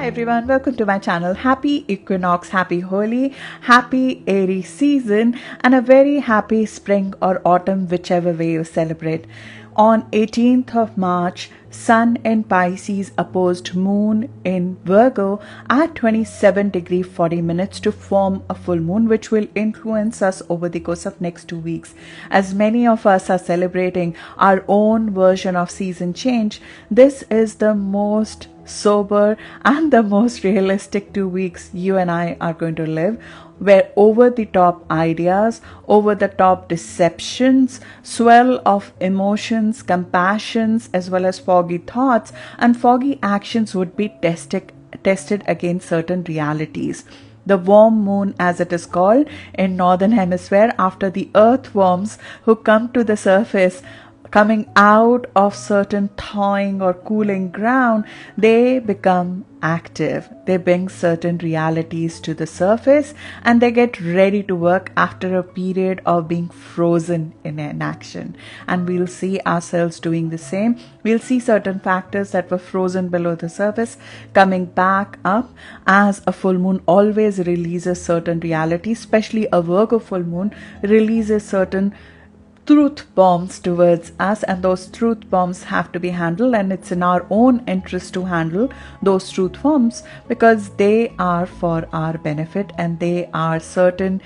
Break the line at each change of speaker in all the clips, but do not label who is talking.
everyone, welcome to my channel. Happy Equinox, happy Holi, happy Aries season and a very happy spring or autumn, whichever way you celebrate. On 18th of March, Sun in Pisces opposed Moon in Virgo at 27°40' to form a full moon, which will influence us over the course of next 2 weeks. As many of us are celebrating our own version of season change, this is the most sober and the most realistic 2 weeks you and I are going to live, where over the top ideas, over the top deceptions, swell of emotions, compassions, as well as foggy thoughts and foggy actions would be tested against certain realities. The warm moon, as it is called in Northern Hemisphere, after the earthworms who come to the surface, coming out of certain thawing or cooling ground, they become active. They bring certain realities to the surface and they get ready to work after a period of being frozen in inaction. And we'll see ourselves doing the same. We'll see certain factors that were frozen below the surface coming back up, as a full moon always releases certain realities, especially a Virgo full moon releases certain truth bombs towards us, and those truth bombs have to be handled, and it's in our own interest to handle those truth bombs because they are for our benefit and they are certain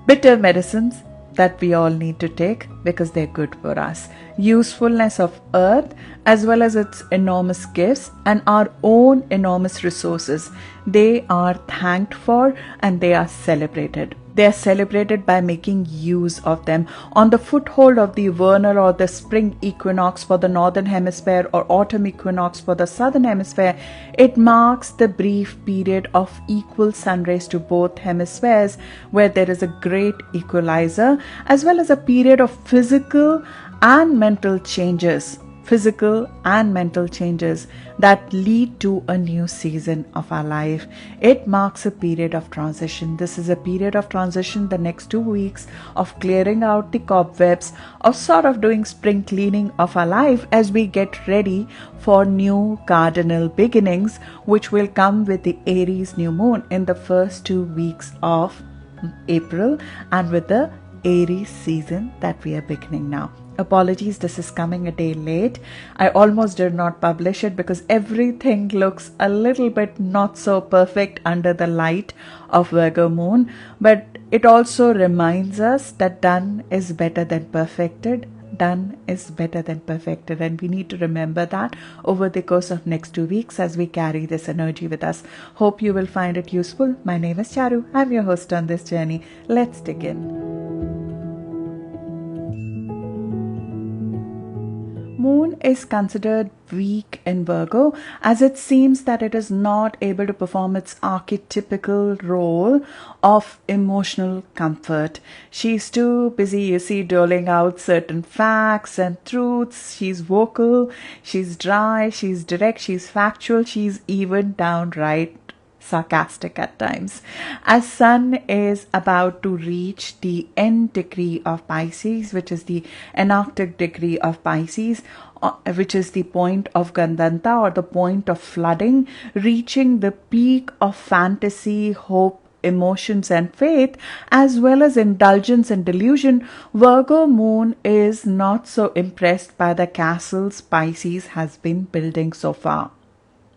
bitter medicines that we all need to take because they're good for us. Usefulness of earth as well as its enormous gifts and our own enormous resources, they are thanked for and they are celebrated. They are celebrated by making use of them. On the foothold of the vernal or the spring equinox for the Northern Hemisphere or autumn equinox for the Southern Hemisphere, it marks the brief period of equal sun rays to both hemispheres, where there is a great equalizer, as well as a period of physical and mental changes that lead to a new season of our life. It marks a period of transition. This is a period of transition, the next 2 weeks, of clearing out the cobwebs, of sort of doing spring cleaning of our life as we get ready for new cardinal beginnings, which will come with the Aries new moon in the first 2 weeks of April and with the Aries season that we are beginning now. Apologies, this is coming a day late. I almost did not publish it because everything looks a little bit not so perfect under the light of Virgo moon, but it also reminds us that done is better than perfected. Done is better than perfected, and we need to remember that over the course of next 2 weeks as we carry this energy with us. Hope you will find it useful. My name is Charu. I'm your host on this journey. Let's dig in. Moon is considered weak in Virgo, as it seems that it is not able to perform its archetypical role of emotional comfort. She's too busy, doling out certain facts and truths. She's vocal, she's dry, she's direct, she's factual, she's even downright sarcastic at times. As Sun is about to reach the end degree of Pisces, which is the enarctic degree of Pisces, which is the point of Gandanta or the point of flooding, reaching the peak of fantasy, hope, emotions and faith, as well as indulgence and delusion, Virgo moon is not so impressed by the castles Pisces has been building so far.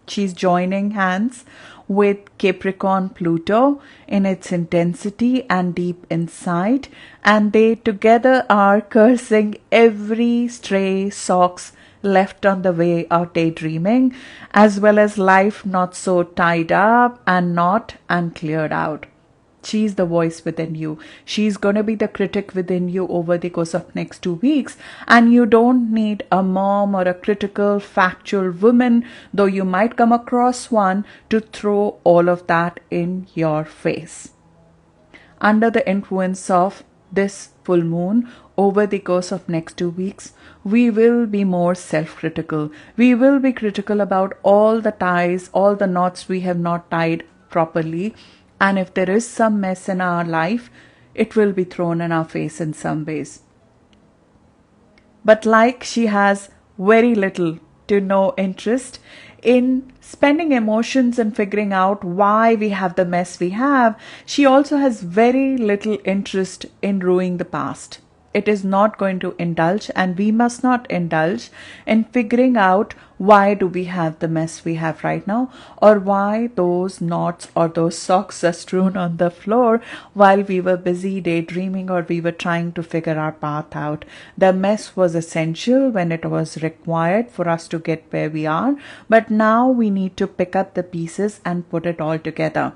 She's joining hands with Capricorn Pluto in its intensity and deep insight, and they together are cursing every stray socks left on the way of daydreaming, as well as life not so tied up and not uncleared out. She's the voice within you. She's going to be the critic within you over the course of next 2 weeks. And you don't need a mom or a critical, factual woman, though you might come across one, to throw all of that in your face. Under the influence of this full moon, over the course of next 2 weeks, we will be more self-critical. We will be critical about all the ties, all the knots we have not tied properly. And if there is some mess in our life, it will be thrown in our face in some ways. But like she has very little to no interest in spending emotions and figuring out why we have the mess we have. She also has very little interest in ruining the past. It is not going to indulge, and we must not indulge in figuring out why do we have the mess we have right now, or why those knots or those socks are strewn on the floor while we were busy daydreaming or we were trying to figure our path out. The mess was essential when it was required for us to get where we are, but now we need to pick up the pieces and put it all together.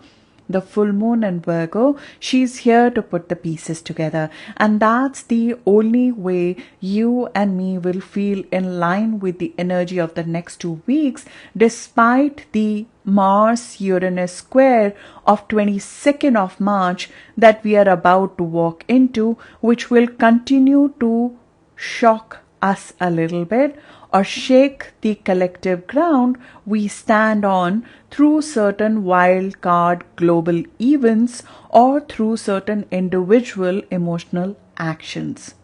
The full moon in Virgo, she's here to put the pieces together, and that's the only way you and me will feel in line with the energy of the next 2 weeks, despite the Mars-Uranus square of 22nd of March that we are about to walk into, which will continue to shock us a little bit or shake the collective ground we stand on through certain wild card global events or through certain individual emotional actions.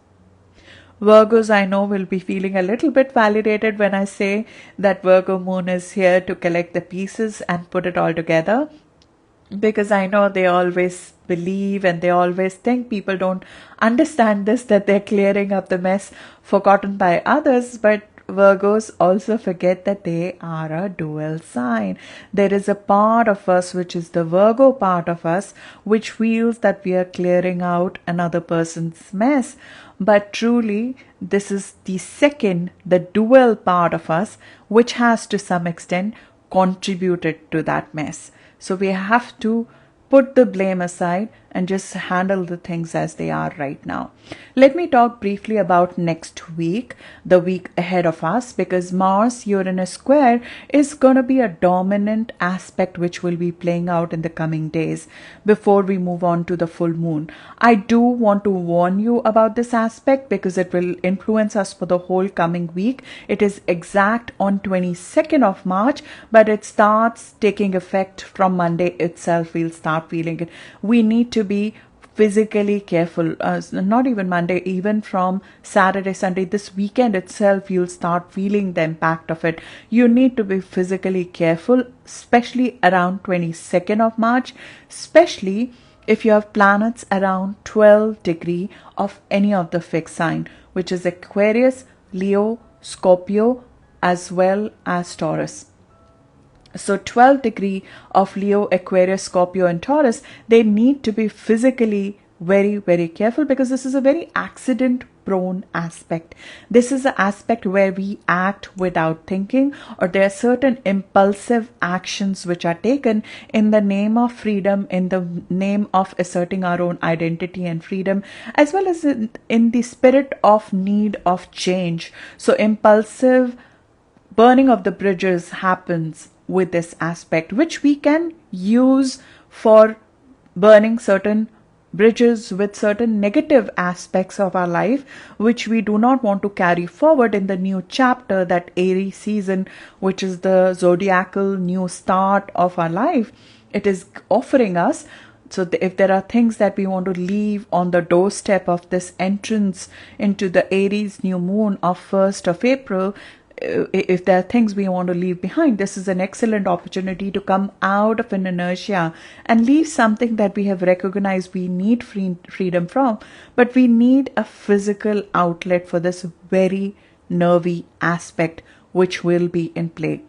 Virgos, I know, will be feeling a little bit validated when I say that Virgo moon is here to collect the pieces and put it all together, because I know they always believe and they always think people don't understand this, that they're clearing up the mess forgotten by others. But Virgos also forget that they are a dual sign. There is a part of us, which is the Virgo part of us, which feels that we are clearing out another person's mess. But truly, this is the dual part of us, which has to some extent contributed to that mess. So we have to put the blame aside and just handle the things as they are right now. Let me talk briefly about next week, the week ahead of us, because Mars-Uranus square is going to be a dominant aspect which will be playing out in the coming days before we move on to the full moon. I do want to warn you about this aspect because it will influence us for the whole coming week. It is exact on 22nd of March, but it starts taking effect from Monday itself. We'll start feeling it. We need to be physically careful, not even Monday, even from Saturday, Sunday, this weekend itself, you'll start feeling the impact of it. You need to be physically careful, especially around 22nd of March, especially if you have planets around 12 degree of any of the fixed sign, which is Aquarius, Leo, Scorpio, as well as Taurus. So 12 degree of Leo, Aquarius, Scorpio and Taurus, they need to be physically very, very careful because this is a very accident prone aspect. This is an aspect where we act without thinking, or there are certain impulsive actions which are taken in the name of freedom, in the name of asserting our own identity and freedom, as well as in the spirit of need of change. So impulsive burning of the bridges happens with this aspect, which we can use for burning certain bridges with certain negative aspects of our life, which we do not want to carry forward in the new chapter, that Aries season, which is the zodiacal new start of our life. It is offering us. So if there are things that we want to leave on the doorstep of this entrance into the Aries new moon of 1st of April, if there are things we want to leave behind, this is an excellent opportunity to come out of an inertia and leave something that we have recognized we need freedom from, but we need a physical outlet for this very nervy aspect which will be in play.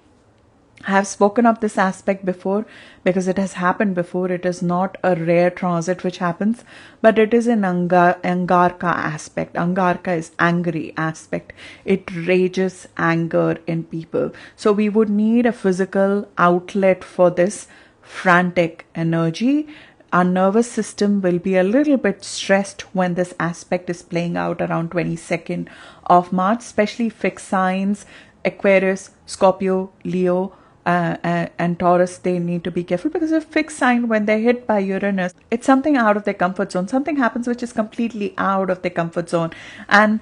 I have spoken of this aspect before because it has happened before. It is not a rare transit which happens, but it is an Angarka aspect. Angarka is angry aspect. It rages anger in people. So we would need a physical outlet for this frantic energy. Our nervous system will be a little bit stressed when this aspect is playing out around 22nd of March, especially fixed signs, Aquarius, Scorpio, Leo, and Taurus. They need to be careful because a fixed sign, when they're hit by Uranus, it's something out of their comfort zone. Something happens which is completely out of their comfort zone, and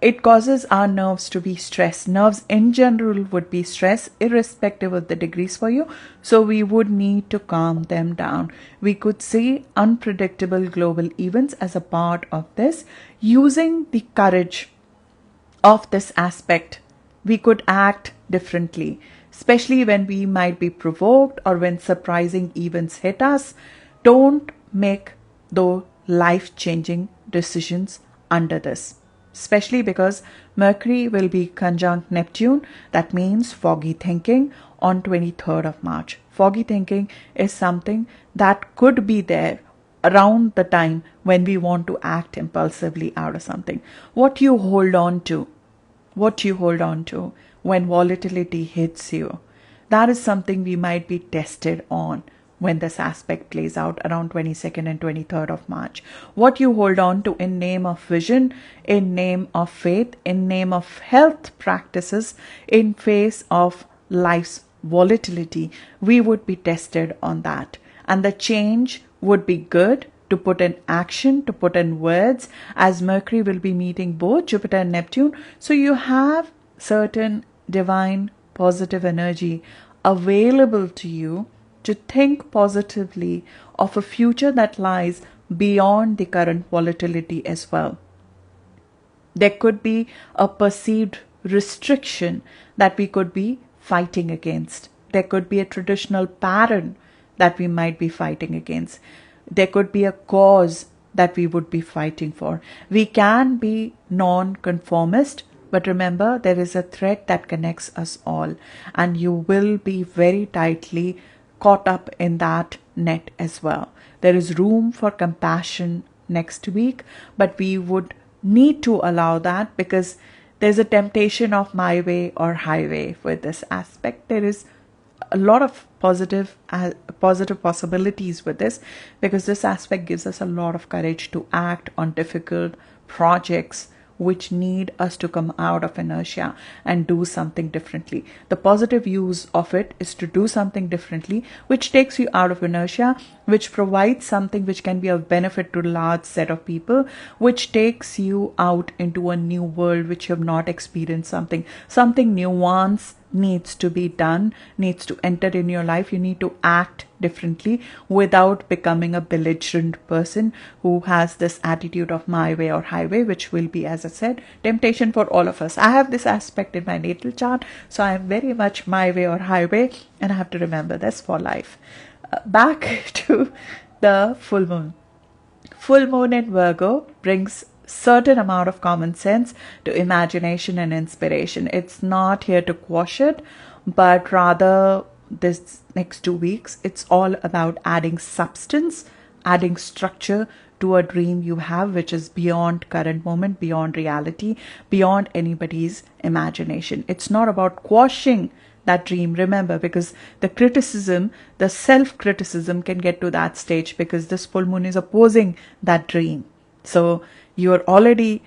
it causes our nerves to be stressed. Nerves in general would be stressed irrespective of the degrees for you. So we would need to calm them down. We could see unpredictable global events as a part of this. Using the courage of this aspect, we could act differently, especially when we might be provoked or when surprising events hit us. Don't make those life-changing decisions under this, especially because Mercury will be conjunct Neptune. That means foggy thinking on 23rd of March. Foggy thinking is something that could be there around the time when we want to act impulsively out of something. What you hold on to when volatility hits you, that is something we might be tested on when this aspect plays out around 22nd and 23rd of March. What you hold on to in name of vision, in name of faith, in name of health practices, in face of life's volatility, we would be tested on that. And the change would be good to put in action, to put in words, as Mercury will be meeting both Jupiter and Neptune. So you have certain divine positive energy available to you to think positively of a future that lies beyond the current volatility as well. There could be a perceived restriction that we could be fighting against. There could be a traditional pattern that we might be fighting against. There could be a cause that we would be fighting for. We can be non-conformist, but remember, there is a thread that connects us all, and you will be very tightly caught up in that net as well. There is room for compassion next week, but we would need to allow that because there's a temptation of my way or highway with this aspect. There is a lot of positive possibilities with this, because this aspect gives us a lot of courage to act on difficult projects which need us to come out of inertia and do something differently. The positive use of it is to do something differently, which takes you out of inertia, which provides something which can be of benefit to a large set of people, which takes you out into a new world which you have not experienced. Something nuanced needs to be done, needs to enter in your life. You need to act differently without becoming a belligerent person who has this attitude of my way or highway, which will be, as I said, temptation for all of us. I have this aspect in my natal chart, so I am very much my way or highway, and I have to remember this for life. Back to the full moon. Full moon in Virgo brings certain amount of common sense to imagination and inspiration. It's not here to quash it, but rather this next 2 weeks, it's all about adding substance, adding structure to a dream you have, which is beyond current moment, beyond reality, beyond anybody's imagination. It's not about quashing that dream, remember, because the criticism, the self-criticism can get to that stage because this full moon is opposing that dream. So you're already,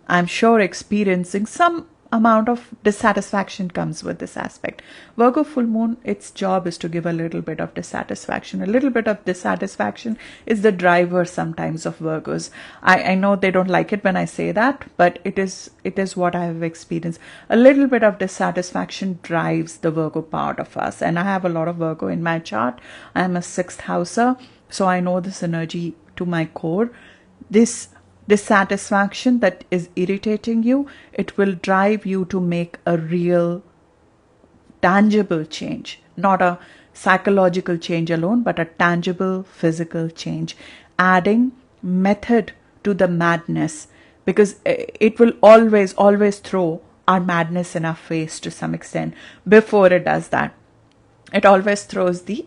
I'm sure, experiencing some amount of dissatisfaction comes with this aspect. Virgo full moon, its job is to give a little bit of dissatisfaction. A little bit of dissatisfaction is the driver sometimes of Virgos. I know they don't like it when I say that, but it is what I have experienced. A little bit of dissatisfaction drives the Virgo part of us. And I have a lot of Virgo in my chart. I am a 6th houser, so I know this energy to my core. This dissatisfaction that is irritating you, it will drive you to make a real tangible change, not a psychological change alone, but a tangible physical change, adding method to the madness, because it will always throw our madness in our face to some extent. Before it does that, it always throws the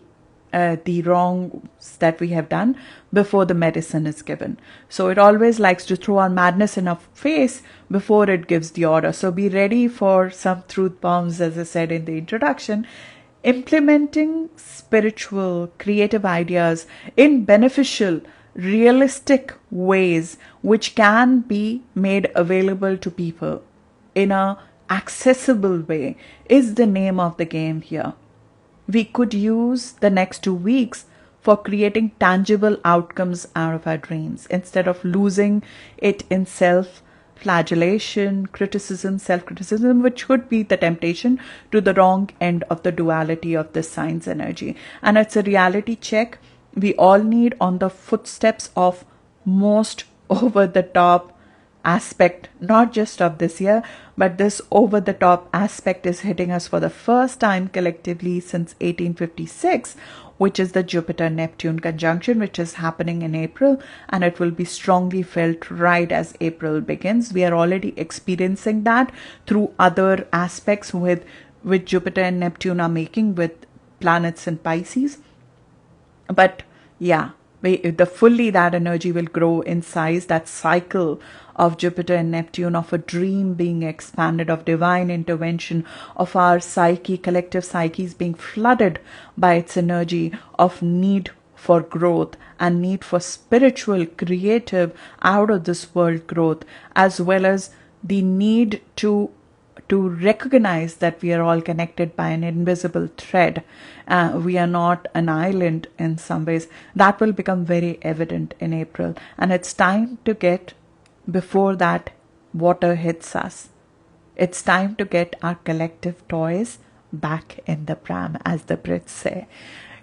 wrongs that we have done before the medicine is given. So it always likes to throw our madness in our face before it gives the order. So be ready for some truth bombs, as I said in the introduction. Implementing spiritual, creative ideas in beneficial, realistic ways which can be made available to people in a accessible way is the name of the game here. We could use the next 2 weeks for creating tangible outcomes out of our dreams instead of losing it in self-flagellation, criticism, self-criticism, which could be the temptation to the wrong end of the duality of this sign's energy. And it's a reality check we all need on the footsteps of most over-the-top aspect, not just of this year, but this over the top aspect is hitting us for the first time collectively since 1856, which is the Jupiter Neptune conjunction, which is happening in April, and it will be strongly felt right as April begins. We are already experiencing that through other aspects with Jupiter and Neptune are making with planets in Pisces. But yeah, fully that energy will grow in size. That cycle of Jupiter and Neptune, of a dream being expanded, of divine intervention, of our psyche, collective psyches being flooded by its energy of need for growth and need for spiritual, creative, out of this world growth, as well as the need to recognize that we are all connected by an invisible thread. We are not an island in some ways. That will become very evident in April. And it's time to get, before that water hits us, it's time to get our collective toys back in the pram, as the Brits say.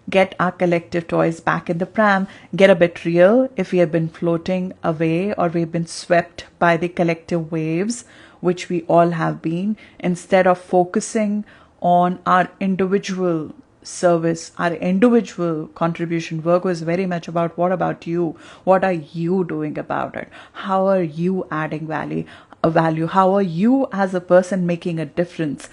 Get our collective toys back in the pram, get a bit real if we have been floating away or we've been swept by the collective waves, which we all have been, instead of focusing on our individual service, our individual contribution. Virgo is very much about what about you? What are you doing about it? How are you adding value? How are you as a person making a difference?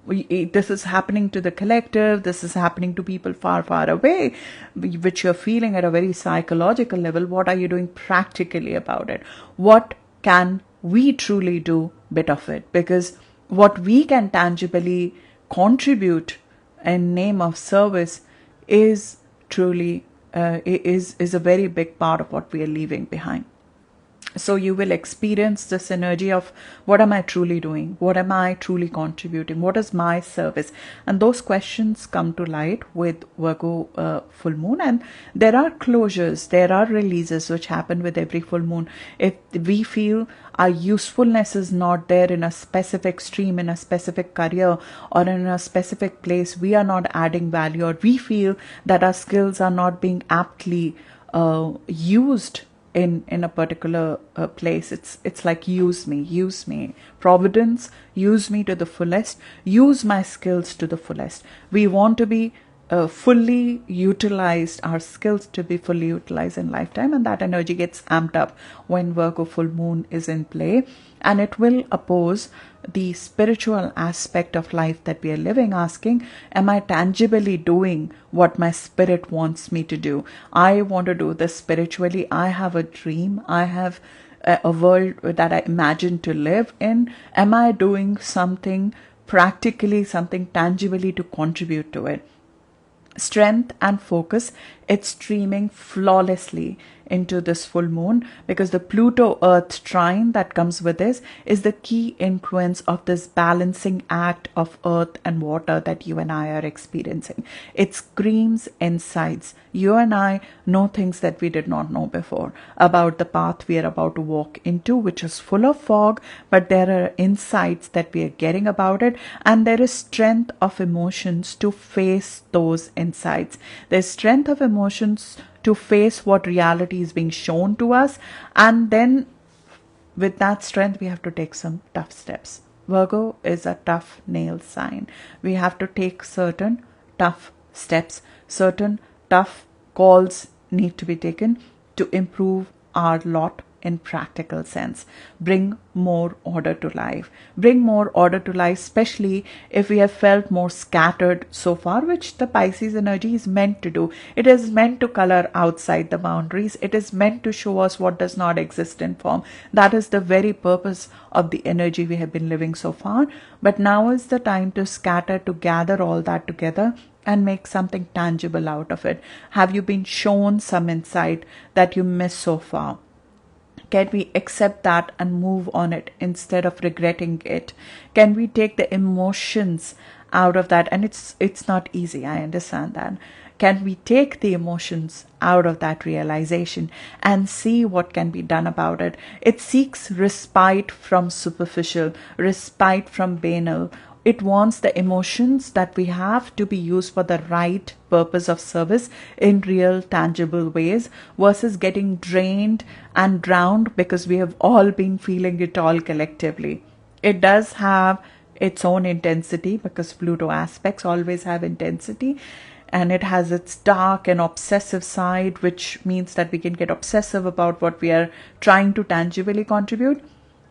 This is happening to the collective, this is happening to people far, far away, which you're feeling at a very psychological level. What are you doing practically about it? What can we truly do bit of it? Because what we can tangibly contribute in name of service is truly is a very big part of what we are leaving behind. So you will experience this energy of what am I truly doing? What am I truly contributing? What is my service? And those questions come to light with Virgo full moon. And there are closures, there are releases which happen with every full moon. If we feel our usefulness is not there in a specific stream, in a specific career, or in a specific place, we are not adding value, or we feel that our skills are not being aptly used in a particular place. It's like use me, Providence, use me to the fullest, use my skills to the fullest. We want to be fully utilized, our skills to be fully utilized in lifetime, and that energy gets amped up when Virgo full moon is in play, and it will oppose the spiritual aspect of life that we are living, asking, am I tangibly doing what my spirit wants me to do? I want to do this spiritually. I have a dream. I have a world that I imagine to live in. Am I doing something practically, something tangibly to contribute to it? Strength and focus, it's streaming flawlessly into this full moon, because the Pluto Earth trine that comes with this is the key influence of this balancing act of earth and water that you and I are experiencing. It screams insights. You and I know things that we did not know before about the path we are about to walk into, which is full of fog, but there are insights that we are getting about it, and there is strength of emotions to face those insights. There's strength of emotions to face what reality is being shown to us, and then with that strength we have to take some tough steps. Virgo is a tough nail sign. We have to take certain tough steps, certain tough calls need to be taken to improve our lot in practical sense. Bring more order to life. Bring more order to life, especially if we have felt more scattered so far, which the Pisces energy is meant to do. It is meant to color outside the boundaries. It is meant to show us what does not exist in form. That is the very purpose of the energy we have been living so far. But now is the time to scatter, to gather all that together and make something tangible out of it. Have you been shown some insight that you missed so far? Can we accept that and move on it instead of regretting it? Can we take the emotions out of that? And it's not easy, I understand that. Can we take the emotions out of that realization and see what can be done about it? It seeks respite from superficial, respite from banal. It wants the emotions that we have to be used for the right purpose of service in real, tangible ways versus getting drained and drowned because we have all been feeling it all collectively. It does have its own intensity because Pluto aspects always have intensity, and it has its dark and obsessive side, which means that we can get obsessive about what we are trying to tangibly contribute.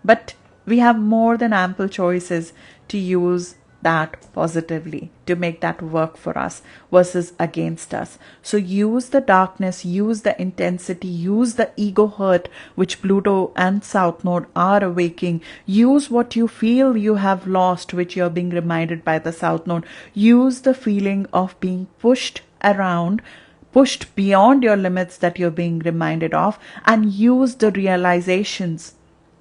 But we have more than ample choices to use that positively, to make that work for us versus against us. So use the darkness, use the intensity, use the ego hurt which Pluto and South Node are awaking. Use what you feel you have lost, which you're being reminded by the South Node. Use the feeling of being pushed around, pushed beyond your limits that you're being reminded of, and use the realizations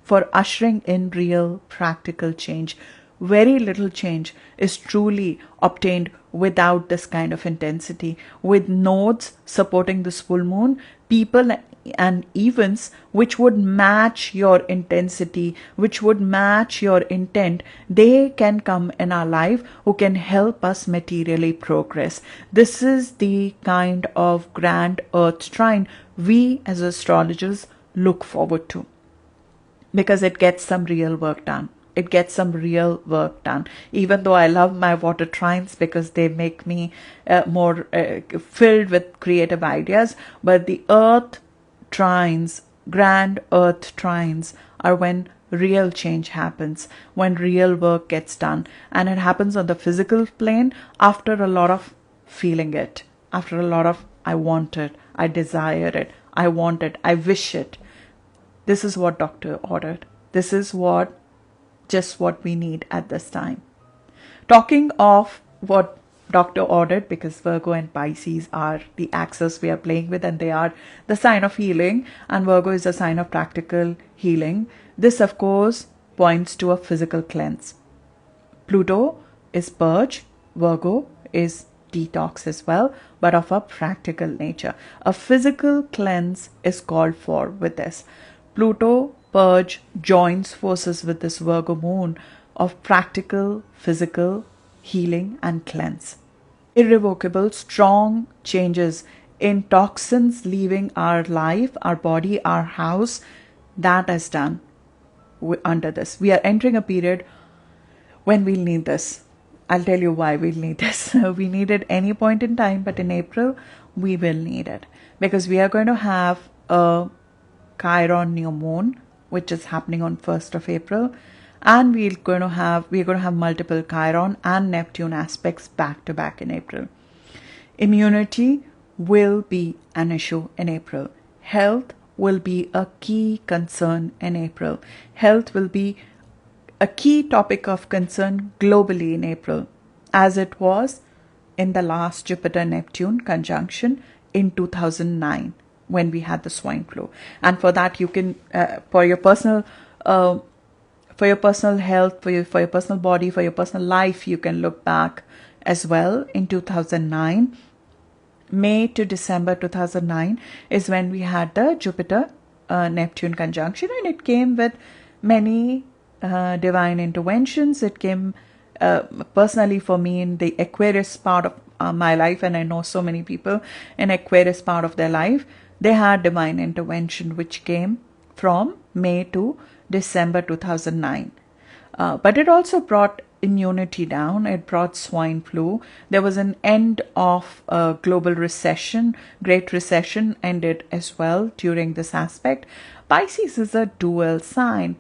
for ushering in real practical change. Very little change is truly obtained without this kind of intensity. With nodes supporting this full moon, people and events which would match your intensity, which would match your intent, they can come in our life who can help us materially progress. This is the kind of grand earth trine we as astrologers look forward to, because it gets some real work done. It gets some real work done. Even though I love my water trines because they make me more filled with creative ideas, but the earth trines, grand earth trines, are when real change happens, when real work gets done. And it happens on the physical plane after a lot of feeling it, after a lot of I want it, I desire it, I want it, I wish it. This is what doctor ordered. This is just what we need at this time. Talking of what doctor ordered, because Virgo and Pisces are the axis we are playing with, and they are the sign of healing, and Virgo is a sign of practical healing. This, of course, points to a physical cleanse. Pluto is purge, Virgo is detox as well, but of a practical nature. A physical cleanse is called for with this. Pluto purge joins forces with this Virgo moon of practical, physical healing and cleanse. Irrevocable, strong changes in toxins leaving our life, our body, our house, that is done under this. We are entering a period when we'll need this. I'll tell you why we'll need this. We need it any point in time, but in April, we will need it because we are going to have a Chiron new moon, which is happening on 1st of April, and we're going to have multiple Chiron and Neptune aspects back to back in April. Immunity will be an issue in April. Health will be a key concern in April. Health will be a key topic of concern globally in April, as it was in the last Jupiter Neptune conjunction in 2009. When we had the swine flu. And for that, you can, for your personal health, for your personal body, for your personal life, you can look back as well in 2009. May to December 2009 is when we had the Jupiter Neptune conjunction, and it came with many divine interventions. It came personally for me in the Aquarius part of my life, and I know so many people in Aquarius part of their life. They had divine intervention which came from May to December 2009. But it also brought immunity down. It brought swine flu. There was an end of global recession. Great recession ended as well during this aspect. Pisces is a dual sign.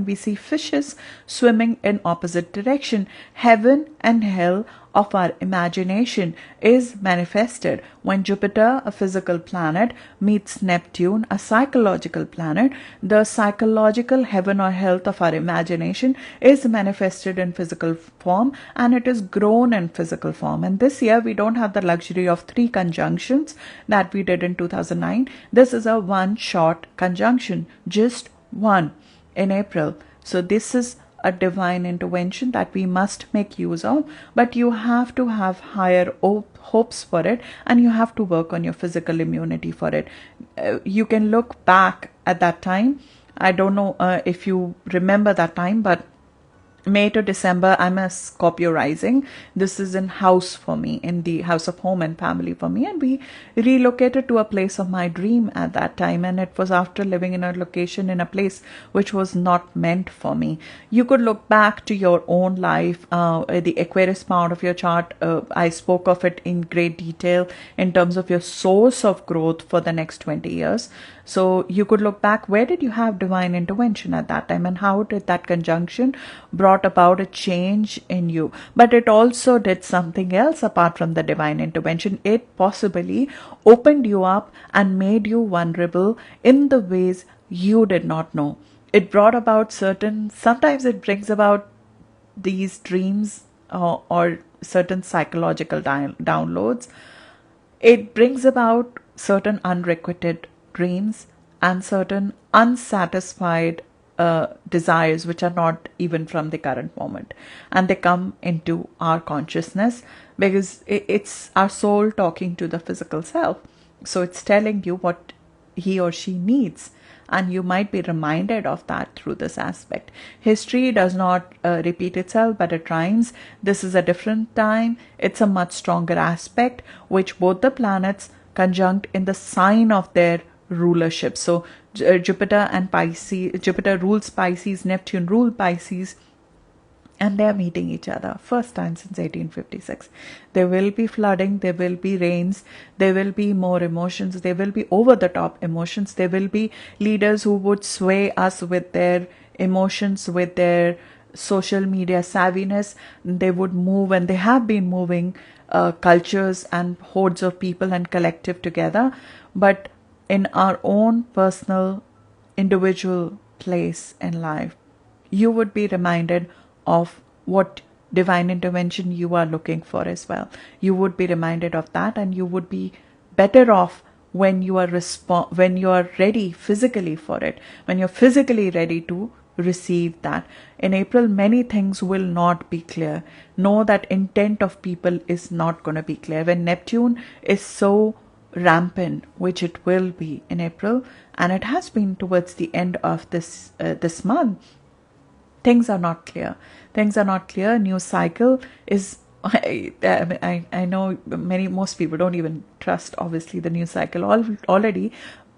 We see fishes swimming in opposite direction. Heaven and hell of our imagination is manifested when Jupiter, a physical planet, meets Neptune, a psychological planet. The psychological heaven or health of our imagination is manifested in physical form, and it is grown in physical form. And this year we don't have the luxury of 3 conjunctions that we did in 2009. This is a one short conjunction, just one in April. So this is a divine intervention that we must make use of, but you have to have higher hopes for it, and you have to work on your physical immunity for it. You can look back at that time. I don't know if you remember that time, but May to December, I'm a Scorpio rising. This is in house for me, in the house of home and family for me. And we relocated to a place of my dream at that time. And it was after living in a location, in a place which was not meant for me. You could look back to your own life, the Aquarius part of your chart. I spoke of it in great detail in terms of your source of growth for the next 20 years. So you could look back, where did you have divine intervention at that time, and how did that conjunction brought about a change in you? But it also did something else apart from the divine intervention. It possibly opened you up and made you vulnerable in the ways you did not know. It brought about sometimes it brings about these dreams or certain psychological downloads. It brings about certain unrequited dreams and certain unsatisfied desires which are not even from the current moment, and they come into our consciousness because it's our soul talking to the physical self. So it's telling you what he or she needs, and you might be reminded of that through this aspect. History does not repeat itself, but it rhymes. This is a different time. It's a much stronger aspect which both the planets conjunct in the sign of their rulership. So Jupiter and Pisces, Jupiter rules Pisces, Neptune rules Pisces, and they are meeting each other. First time since 1856. There will be flooding, there will be rains, there will be more emotions, there will be over the top emotions, there will be leaders who would sway us with their emotions, with their social media savviness. They would move, and they have been moving cultures and hordes of people and collective together. But in our own personal, individual place in life, you would be reminded of what divine intervention you are looking for as well. You would be reminded of that, and you would be better off when you are when you are ready physically for it, when you're physically ready to receive that. In April, many things will not be clear. Know that intent of people is not going to be clear. When Neptune is so rampant, which it will be in April, and it has been towards the end of this month, things are not clear. Things are not clear. New cycle is, I know most people don't even trust, obviously, the new cycle already.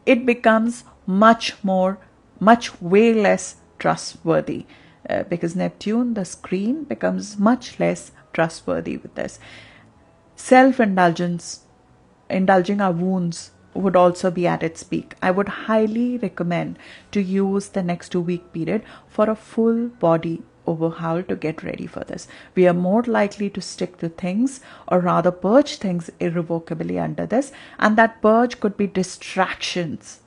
It becomes much way less trustworthy because Neptune, the screen, becomes much less trustworthy with this. Self-indulgence, indulging our wounds, would also be at its peak. I would highly recommend to use the next 2-week period for a full body overhaul to get ready for this. We are more likely to stick to things, or rather purge things irrevocably under this, and that purge could be distractions,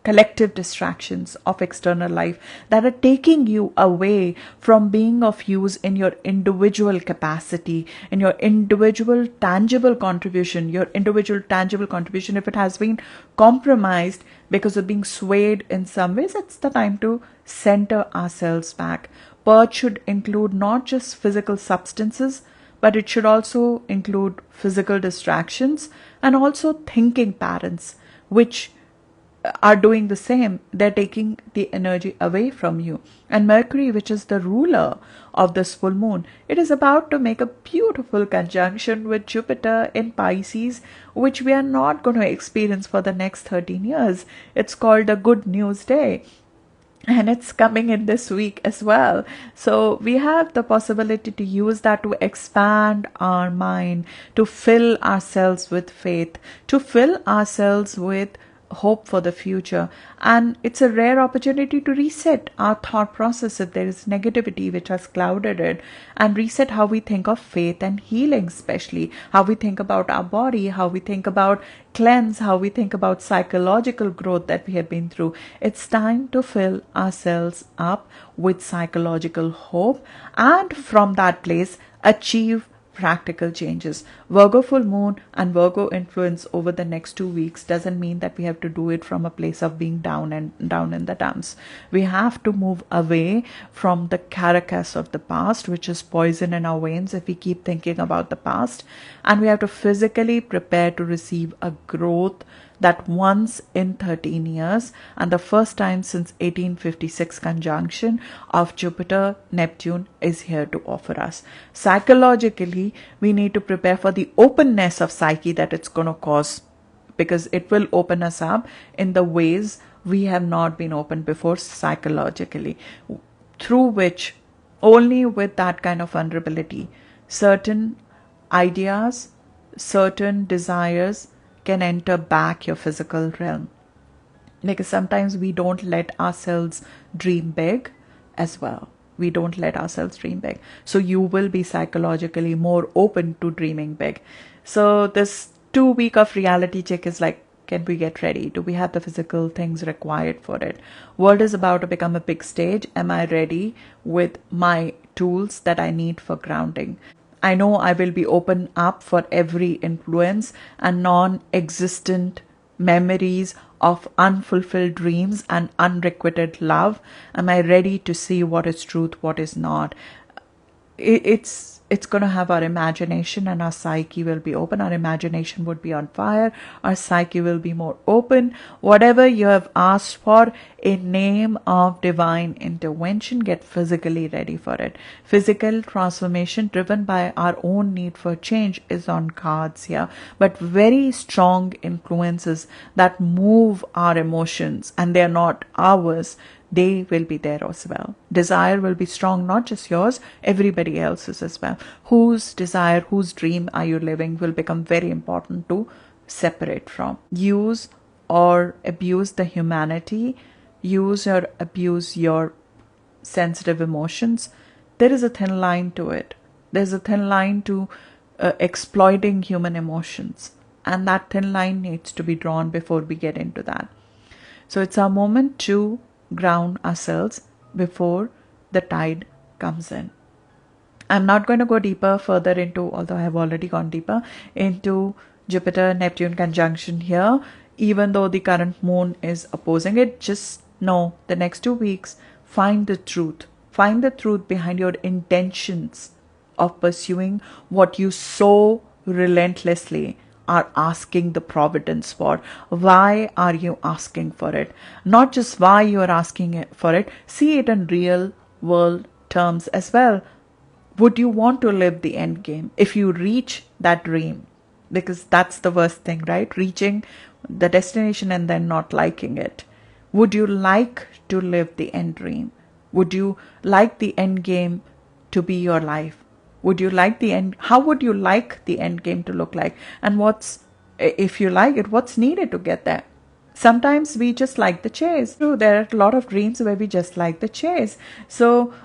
collective distractions of external life that are taking you away from being of use in your individual capacity, in your individual tangible contribution. Your individual tangible contribution, if it has been compromised because of being swayed in some ways, it's the time to center ourselves back. Purge should include not just physical substances, but it should also include physical distractions and also thinking patterns, which are doing the same. They're taking the energy away from you. And Mercury, which is the ruler of this full moon, it is about to make a beautiful conjunction with Jupiter in Pisces, which we are not going to experience for the next 13 years. It's called a good news day. And it's coming in this week as well. So we have the possibility to use that to expand our mind, to fill ourselves with faith, to fill ourselves with hope for the future. And it's a rare opportunity to reset our thought process if there is negativity which has clouded it, and reset how we think of faith and healing, especially how we think about our body, how we think about cleanse, how we think about psychological growth that we have been through. It's time to fill ourselves up with psychological hope, and from that place achieve practical changes. Virgo full moon and Virgo influence over the next 2 weeks doesn't mean that we have to do it from a place of being down in the dumps. We have to move away from the carcass of the past, which is poison in our veins if we keep thinking about the past, and we have to physically prepare to receive a growth that once in 13 years, and the first time since 1856 conjunction of Jupiter Neptune is here to offer us. Psychologically, we need to prepare for the openness of psyche that it's going to cause, because it will open us up in the ways we have not been opened before psychologically, through which only with that kind of vulnerability, certain ideas, certain desires can enter back your physical realm. Because sometimes we don't let ourselves dream big as well. We don't let ourselves dream big. So you will be psychologically more open to dreaming big. So this 2 week of reality check is like, can we get ready? Do we have the physical things required for it? World is about to become a big stage. Am I ready with my tools that I need for grounding? I know I will be open up for every influence and non-existent memories of unfulfilled dreams and unrequited love. Am I ready to see what is truth, what is not? It's going to have our imagination, and our psyche will be open. Our imagination would be on fire. Our psyche will be more open. Whatever you have asked for in name of divine intervention, get physically ready for it. Physical transformation driven by our own need for change is on cards here, but very strong influences that move our emotions, and they are not ours. They will be there as well. Desire will be strong, not just yours, everybody else's as well. Whose desire, whose dream are you living will become very important to separate from. Use or abuse the humanity, use or abuse your sensitive emotions. There is a thin line to it. There's a thin line to exploiting human emotions. And that thin line needs to be drawn before we get into that. So it's our moment to ground ourselves before the tide comes in. I'm not going to go deeper further into, although I have already gone deeper into Jupiter Neptune conjunction here, even though the current moon is opposing it. Just know the next 2 weeks, find the truth. Find the truth behind your intentions of pursuing what you so relentlessly are asking the providence for. Why are you asking for it? Not just why you are asking for it, see it in real world terms as well. Would you want to live the end game if you reach that dream? Because that's the worst thing, right? Reaching the destination and then not liking it. Would you like to live the end dream? Would you like the end game to be your life? Would you like the end? How would you like the end game to look like? And if you like it, what's needed to get there? Sometimes we just like the chase. True, there are a lot of dreams where we just like the chase. So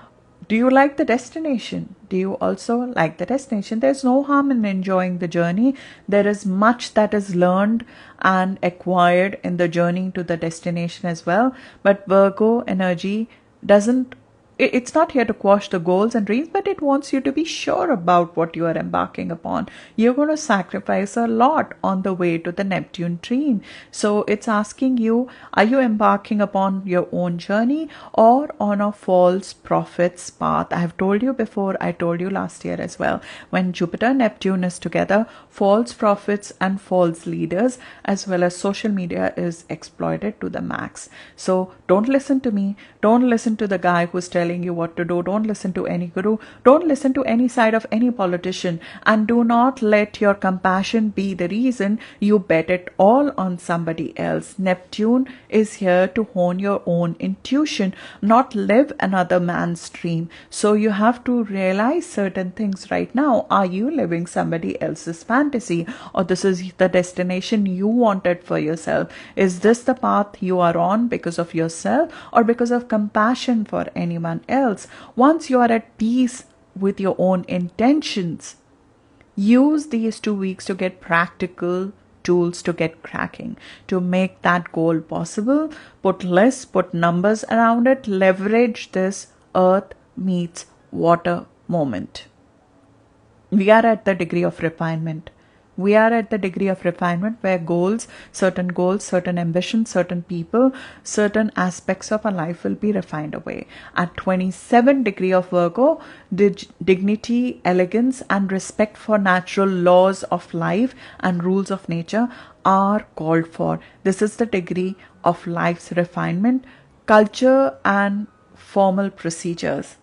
do you like the destination? Do you also like the destination? There's no harm in enjoying the journey. There is much that is learned and acquired in the journey to the destination as well. But Virgo energy it's not here to quash the goals and dreams, but it wants you to be sure about what you are embarking upon. You're going to sacrifice a lot on the way to the Neptune dream. So it's asking you, are you embarking upon your own journey or on a false prophet's path? I have told you before, I told you last year as well, when Jupiter Neptune is together, false prophets and false leaders as well as social media is exploited to the max. So don't listen to me. Don't listen to the guy who's telling you what to do. Don't listen to any guru. Don't listen to any side of any politician. And do not let your compassion be the reason you bet it all on somebody else. Neptune is here to hone your own intuition, not live another man's dream. So you have to realize certain things right now. Are you living somebody else's fantasy, or this is the destination you wanted for yourself? Is this the path you are on because of yourself or because of compassion for anyone else? Once you are at peace with your own intentions, use these 2 weeks to get practical tools to get cracking, to make that goal possible. Put lists, put numbers around it, leverage this earth meets water moment. We are at the degree of refinement. We are at the degree of refinement where goals, certain ambitions, certain people, certain aspects of our life will be refined away. At 27 degree of Virgo, dignity, elegance, and respect for natural laws of life and rules of nature are called for. This is the degree of life's refinement, culture, and formal procedures.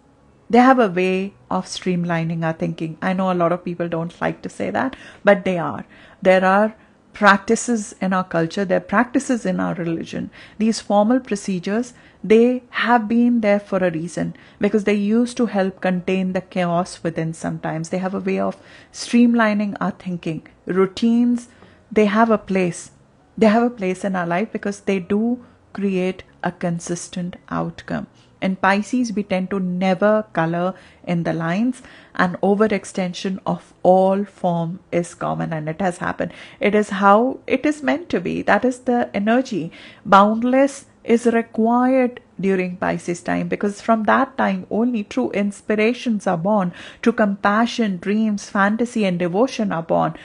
They have a way of streamlining our thinking. I know a lot of people don't like to say that, but they are. There are practices in our culture, there are practices in our religion. These formal procedures, they have been there for a reason, because they used to help contain the chaos within sometimes. They have a way of streamlining our thinking. Routines, they have a place. They have a place in our life because they do create a consistent outcome. In Pisces, we tend to never color in the lines, and overextension of all form is common, and it has happened. It is how it is meant to be. That is the energy. Boundless is required during Pisces time, because from that time only true inspirations are born, true compassion, dreams, fantasy, and devotion are born.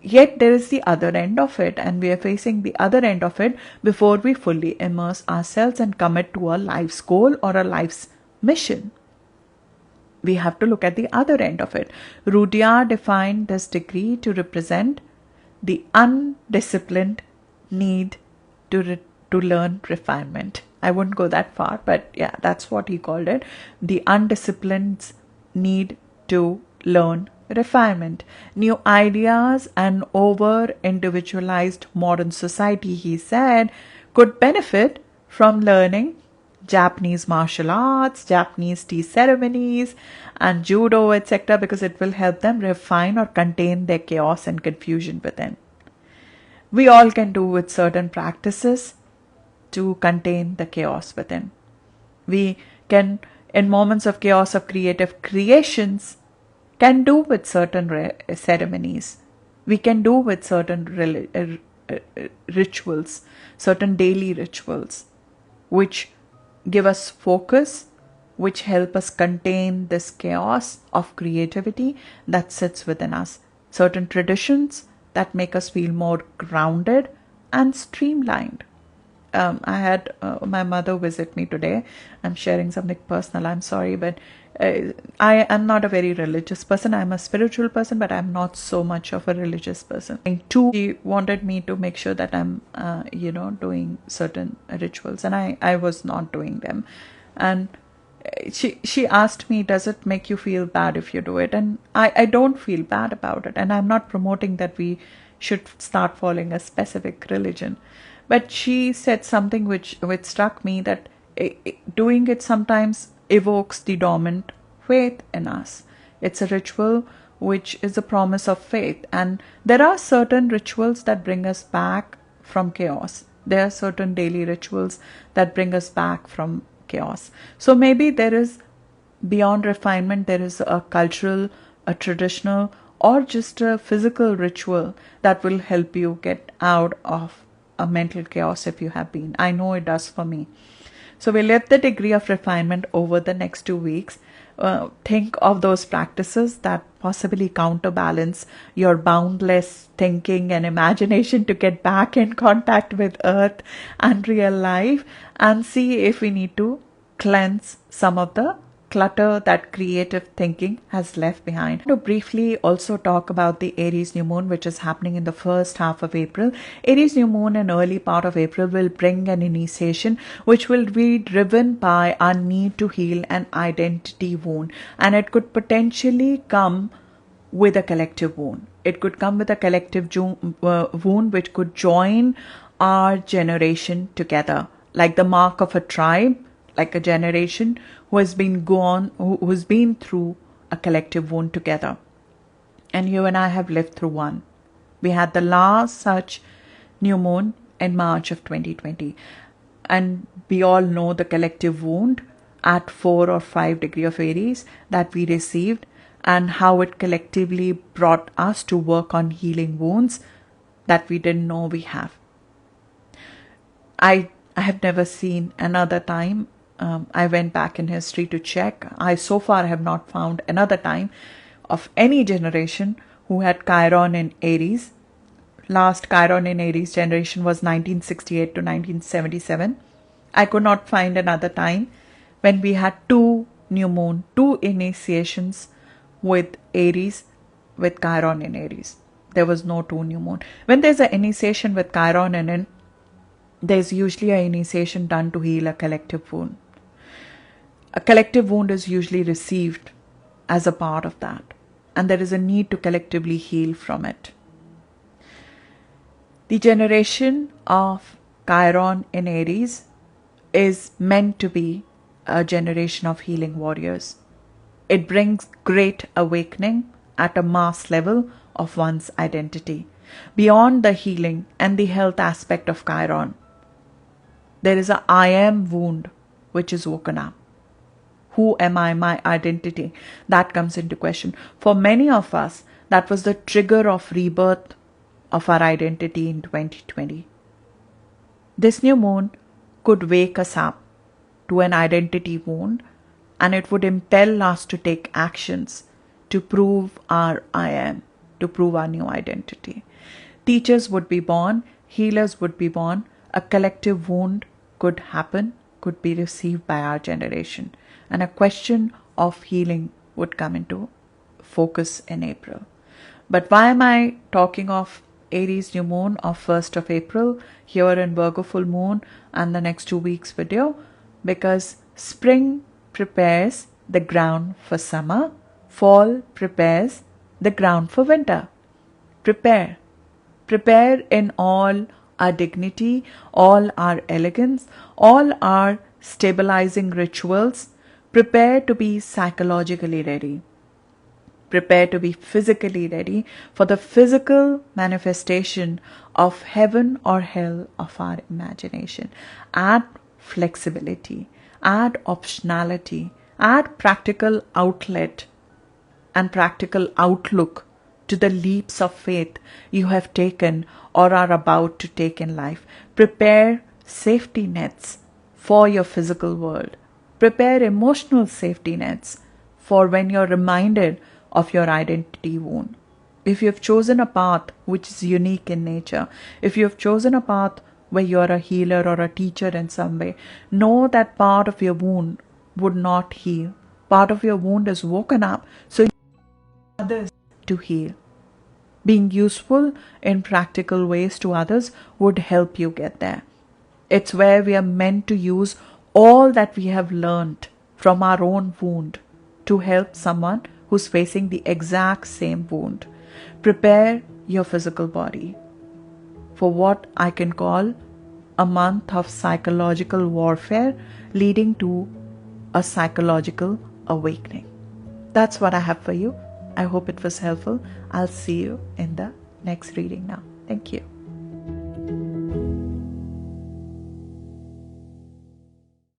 Yet there is the other end of it, and we are facing the other end of it before we fully immerse ourselves and commit to a life's goal or a life's mission. We have to look at the other end of it. Rudyard defined this degree to represent the undisciplined need to learn refinement. I wouldn't go that far, but yeah, that's what he called it. The undisciplined need to learn refinement. New ideas and over-individualized modern society, he said, could benefit from learning Japanese martial arts, Japanese tea ceremonies, and judo, etc., because it will help them refine or contain their chaos and confusion within. We all can do with certain practices to contain the chaos within. We can, in moments of chaos of creative creations, can do with certain ceremonies. We can do with certain rituals, certain daily rituals, which give us focus, which help us contain this chaos of creativity that sits within us. Certain traditions that make us feel more grounded and streamlined. I had my mother visit me today. I'm sharing something personal. I'm sorry, but I am not a very religious person. I'm a spiritual person, but I'm not so much of a religious person. And two, she wanted me to make sure that I'm, doing certain rituals, and I was not doing them. And she asked me, does it make you feel bad if you do it? And I don't feel bad about it. And I'm not promoting that we should start following a specific religion. But she said something which struck me, that doing it sometimes evokes the dormant faith in us. It's a ritual which is a promise of faith. And there are certain rituals that bring us back from chaos. There are certain daily rituals that bring us back from chaos. So maybe there is, beyond refinement, there is a cultural, a traditional, or just a physical ritual that will help you get out of a mental chaos if you have been. I know it does for me. So we lift the degree of refinement over the next 2 weeks. Think of those practices that possibly counterbalance your boundless thinking and imagination to get back in contact with Earth and real life, and see if we need to cleanse some of the clutter that creative thinking has left behind. To briefly also talk about the Aries new moon, which is happening in the first half of April. Aries new moon in early part of April will bring an initiation which will be driven by our need to heal an identity wound, and it could potentially come with a collective wound. It could come with a collective wound which could join our generation together, like the mark of a tribe, like a generation who has been through a collective wound together. And you and I have lived through one. We had the last such new moon in March of 2020. And we all know the collective wound at 4 or 5 degree of Aries that we received, and how it collectively brought us to work on healing wounds that we didn't know we have. I have never seen another time. I went back in history to check. I so far have not found another time of any generation who had Chiron in Aries. Last Chiron in Aries generation was 1968 to 1977. I could not find another time when we had two new moon, two initiations with Aries, with Chiron in Aries. There was no two new moon. When there's an initiation with Chiron in it, there's usually an initiation done to heal a collective wound. A collective wound is usually received as a part of that, and there is a need to collectively heal from it. The generation of Chiron in Aries is meant to be a generation of healing warriors. It brings great awakening at a mass level of one's identity. Beyond the healing and the health aspect of Chiron, there is a I am wound which is woken up. Who am I? My identity. That comes into question. For many of us, that was the trigger of rebirth of our identity in 2020. This new moon could wake us up to an identity wound, and it would impel us to take actions to prove our I am, to prove our new identity. Teachers would be born, healers would be born, a collective wound could happen, could be received by our generation, and a question of healing would come into focus in April. But why am I talking of Aries new moon of 1st of April here in Virgo full moon and the next 2 weeks video? Because spring prepares the ground for summer, fall prepares the ground for winter. Prepare in all our dignity, all our elegance, all our stabilizing rituals. Prepare to be psychologically ready. Prepare to be physically ready for the physical manifestation of heaven or hell of our imagination. Add flexibility, add optionality, add practical outlet and practical outlook to the leaps of faith you have taken or are about to take in life. Prepare safety nets for your physical world. Prepare emotional safety nets for when you're reminded of your identity wound. If you have chosen a path which is unique in nature, if you have chosen a path where you're a healer or a teacher in some way, know that part of your wound would not heal. Part of your wound is woken up, so you need others to heal. Being useful in practical ways to others would help you get there. It's where we are meant to use all that we have learned from our own wound to help someone who's facing the exact same wound. Prepare your physical body for what I can call a month of psychological warfare leading to a psychological awakening. That's what I have for you. I hope it was helpful. I'll see you in the next reading now. Thank you.